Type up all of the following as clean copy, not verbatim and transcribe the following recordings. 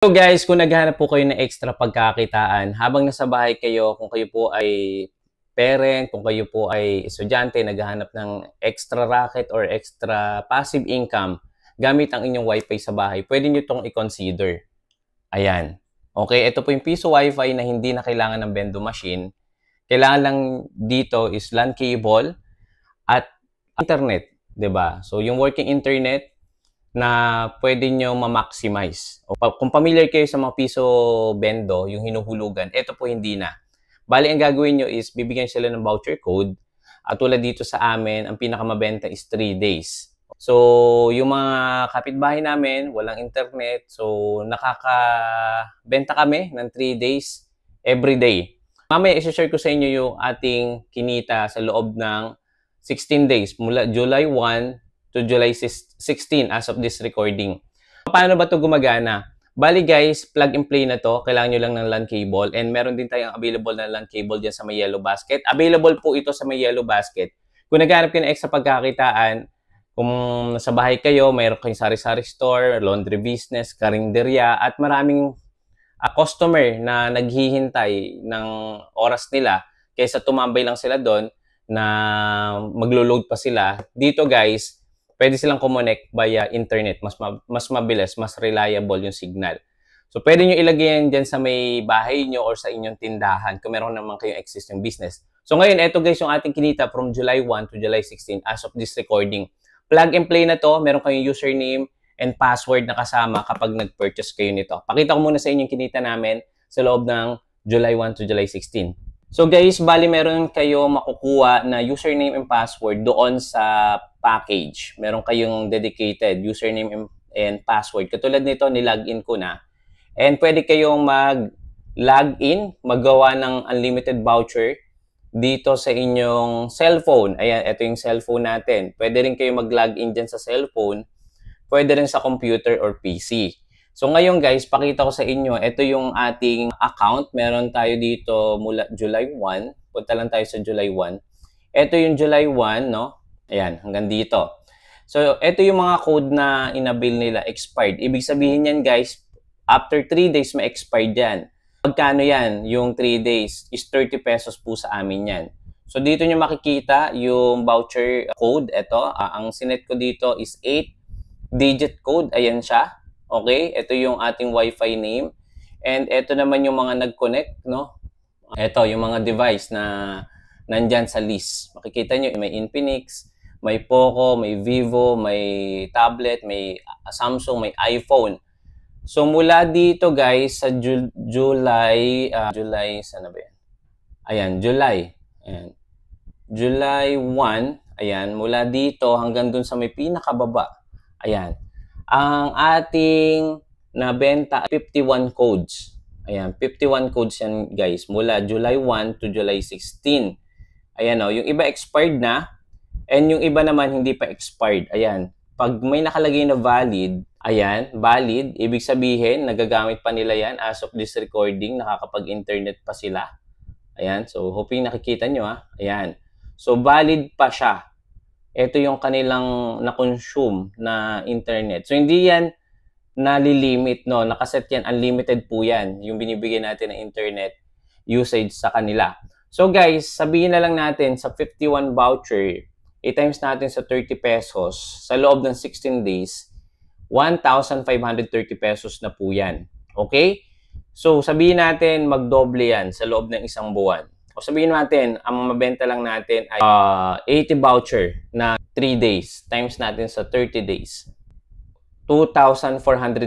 So guys, kung naghahanap po kayo ng extra pagkakitaan, habang nasa bahay kayo, kung kayo po ay parent, kung kayo po ay estudyante, naghahanap ng extra racket or extra passive income gamit ang inyong wifi sa bahay, pwede nyo itong i-consider. Ayan. Okay, ito po yung piso wifi na hindi na kailangan ng bendo machine. Kailangan lang dito is LAN cable at internet, 'di ba? So yung working internet na pwede nyo ma-maximize. Kung familiar kayo sa mga piso bendo, yung hinuhulugan, ito po hindi na. Bali, ang gagawin nyo is bibigyan sila ng voucher code. At tulad dito sa amin, ang pinakamabenta is 3 days. So, yung mga kapitbahay namin, walang internet. So, nakakabenta kami ng 3 days every day. Mamaya, isi-share ko sa inyo yung ating kinita sa loob ng 16 days mula July 1 to July 16 as of this recording. Paano ba ito gumagana? Bali guys, plug and play na to. Kailangan nyo lang ng LAN cable and meron din tayong available na LAN cable dyan sa may yellow basket. Available po ito sa may yellow basket. Kung naghanap kayo ng extra pagkakitaan, kung nasa bahay kayo, mayroon kayong sari-sari store, laundry business, karinderya, at maraming customer na naghihintay ng oras nila kaysa tumambay lang sila doon na maglo-load pa sila. Dito guys, pwede silang connect via internet. Mas mabilis, mas reliable yung signal. So, pwede nyo ilagay yan dyan sa may bahay nyo or sa inyong tindahan kung meron naman kayong existing business. So, ngayon, eto guys yung ating kinita from July 1 to July 16 as of this recording. Plug and play na to. Meron kayong username and password na kasama kapag nag-purchase kayo nito. Pakita ko muna sa inyo yung kinita namin sa loob ng July 1 to July 16. So guys, bali meron kayo makukuha na username and password doon sa package. Meron kayong dedicated username and password. Katulad nito, nilagin ko na. And pwede kayong mag-login, maggawa ng unlimited voucher dito sa inyong cellphone. Ayan, ito yung cellphone natin. Pwede rin kayo mag-login dyan sa cellphone. Pwede rin sa computer or PC. So ngayon guys, pakita ko sa inyo, ito yung ating account. Meron tayo dito mula July 1. Punta lang tayo sa July 1. Ito yung July 1, no? Ayan, hanggang dito. So ito yung mga code na inabil nila, expired. Ibig sabihin yan guys, after 3 days ma-expired yan. Pagkano yan? Yung 3 days is 30 pesos po sa amin yan. So dito nyo makikita yung voucher code. Ito, ang sinet ko dito is 8-digit code. Ayan siya. Okay, ito yung ating Wi-Fi name. And ito naman yung mga nag-connect, no? Ito yung mga device na nandyan sa list. Makikita nyo, may Infinix, may Poco, may Vivo, may tablet, may Samsung, may iPhone. So mula dito guys, sa July, sana ba yan? Ayan, July. Ayan. July 1, ayan, mula dito hanggang dun sa may pinakababa. Ayan. Ang ating nabenta 51 codes. Ayan, 51 codes yan guys mula July 1 to July 16. Ayan o, yung iba expired na and yung iba naman hindi pa expired. Ayan, pag may nakalagay na valid, ayan, valid, ibig sabihin nagagamit pa nila yan as of this recording, nakakapag-internet pa sila. Ayan, so hoping nakikita nyo ha. Ayan, so valid pa siya. Ito yung kanilang na-consume na internet. So, hindi yan nalilimit, no? Nakaset yan, unlimited po yan. Yung binibigyan natin ng internet usage sa kanila. So, guys, sabihin na lang natin sa 51 voucher, i-times natin sa 30 pesos, sa loob ng 16 days, 1,530 pesos na po yan. Okay? So, sabihin natin, magdoble yan sa loob ng isang buwan. O sabihin natin, ang mabenta lang natin ay 80 voucher na 3 days times natin sa 30 days. 2,400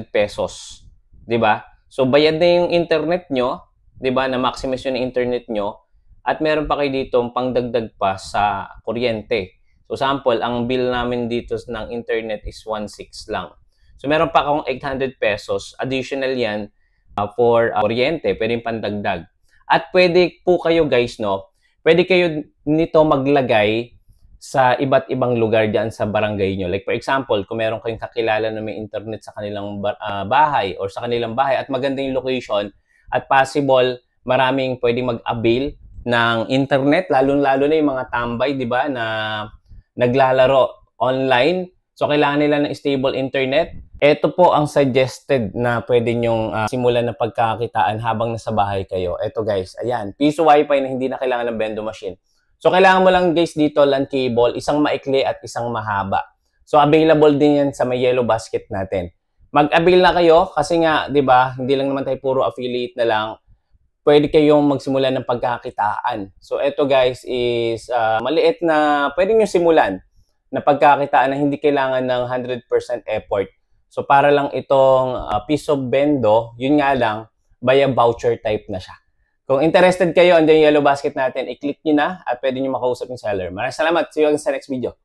pesos. 'Di ba? So bayad na yung internet nyo, 'di ba? Na maximize yung internet nyo at meron pa kayo dito pangdagdag pa sa kuryente. So sample, ang bill namin dito ng internet is 1,600 lang. So meron pa akong 800 pesos. Additional yan for kuryente, pwedeng pandagdag. At pwede po kayo guys, no? Pwede kayo nito maglagay sa iba't ibang lugar diyan sa barangay nyo. Like for example, kung meron kayong kakilala na may internet sa kanilang bahay or sa kanilang bahay at maganda yung location at possible maraming pwedeng mag-avail ng internet, lalo-lalo na yung mga tambay, di ba, na naglalaro online So, kailangan nila ng stable internet. Ito po ang suggested na pwede nyong simulan ng pagkakakitaan habang nasa bahay kayo. Ito guys, ayan, piso wifi na hindi na kailangan ng vending machine. So, kailangan mo lang guys dito LAN cable, isang maikli at isang mahaba. So, available din yan sa may yellow basket natin. Mag-avail na kayo kasi nga, di ba, hindi lang naman tayo puro affiliate na lang. Pwede kayong magsimula ng pagkakitaan. So, ito guys is maliit na pwede nyo simulan na pagkakitaan na hindi kailangan ng 100% effort. So, para lang itong piso bendo, yun nga lang, via voucher type na siya. Kung interested kayo, andyan yung yellow basket natin, i-click nyo na at pwede nyo makausap yung seller. Maraming salamat. See you again sa next video.